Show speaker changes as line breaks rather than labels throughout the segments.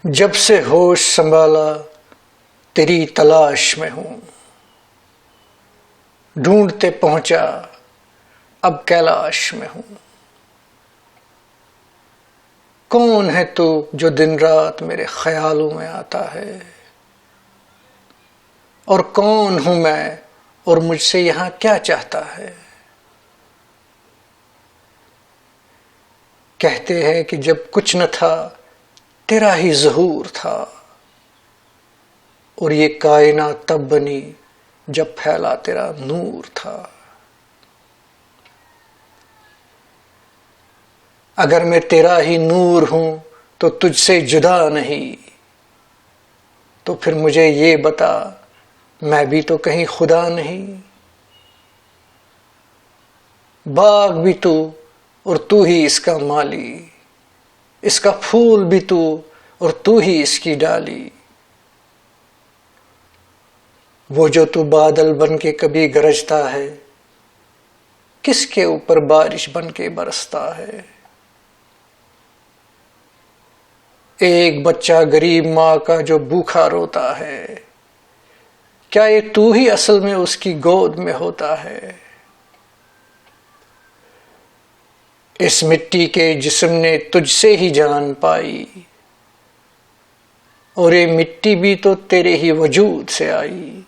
جب سے ہوش سنبھالا تیری تلاش میں ہوں، ڈھونڈتے پہنچا اب کیلاش میں ہوں۔ کون ہے تو جو دن رات میرے خیالوں میں آتا ہے، اور کون ہوں میں اور مجھ سے یہاں کیا چاہتا ہے؟ کہتے ہیں کہ جب کچھ نہ تھا تیرا ہی ظہور تھا، اور یہ کائنات تب بنی جب پھیلا تیرا نور تھا۔ اگر میں تیرا ہی نور ہوں تو تجھ سے جدا نہیں، تو پھر مجھے یہ بتا میں بھی تو کہیں خدا نہیں۔ باغ بھی تو اور تو ہی اس کا مالی، اس کا پھول بھی تو اور تو ہی اس کی ڈالی۔ وہ جو تو بادل بن کے کبھی گرجتا ہے، کس کے اوپر بارش بن کے برستا ہے؟ ایک بچہ غریب ماں کا جو بھوکا روتا ہے، کیا یہ تو ہی اصل میں اس کی گود میں ہوتا ہے؟ اس مٹی کے جسم نے تجھ سے ہی جان پائی، اور یہ مٹی بھی تو تیرے ہی وجود سے آئی۔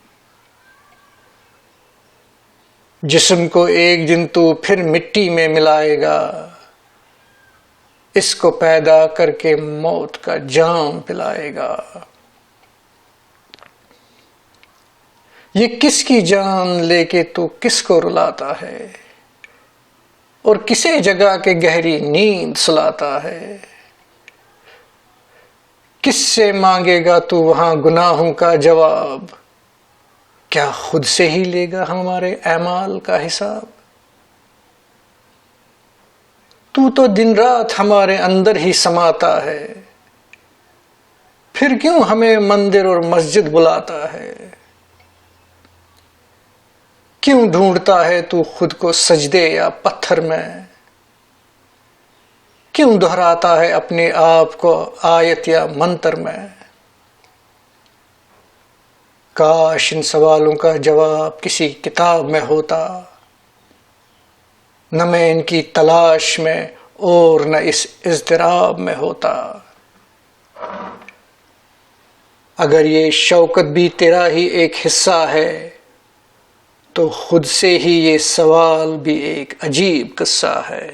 جسم کو ایک دن تو پھر مٹی میں ملائے گا، اس کو پیدا کر کے موت کا جام پلائے گا۔ یہ کس کی جان لے کے تو کس کو رلاتا ہے، اور کسے جگہ کے گہری نیند سلاتا ہے؟ کس سے مانگے گا تو وہاں گناہوں کا جواب؟ کیا خود سے ہی لے گا ہمارے اعمال کا حساب؟ تو دن رات ہمارے اندر ہی سماتا ہے، پھر کیوں ہمیں مندر اور مسجد بلاتا ہے؟ کیوں ڈھونڈتا ہے تو خود کو سجدے یا پتھر میں؟ کیوں دہراتا ہے اپنے آپ کو آیت یا منتر میں؟ کاش ان سوالوں کا جواب کسی کتاب میں ہوتا، نہ میں ان کی تلاش میں اور نہ اس اضطراب میں ہوتا۔ اگر یہ شوکت بھی تیرا ہی ایک حصہ ہے، تو خود سے ہی یہ سوال بھی ایک عجیب قصہ ہے۔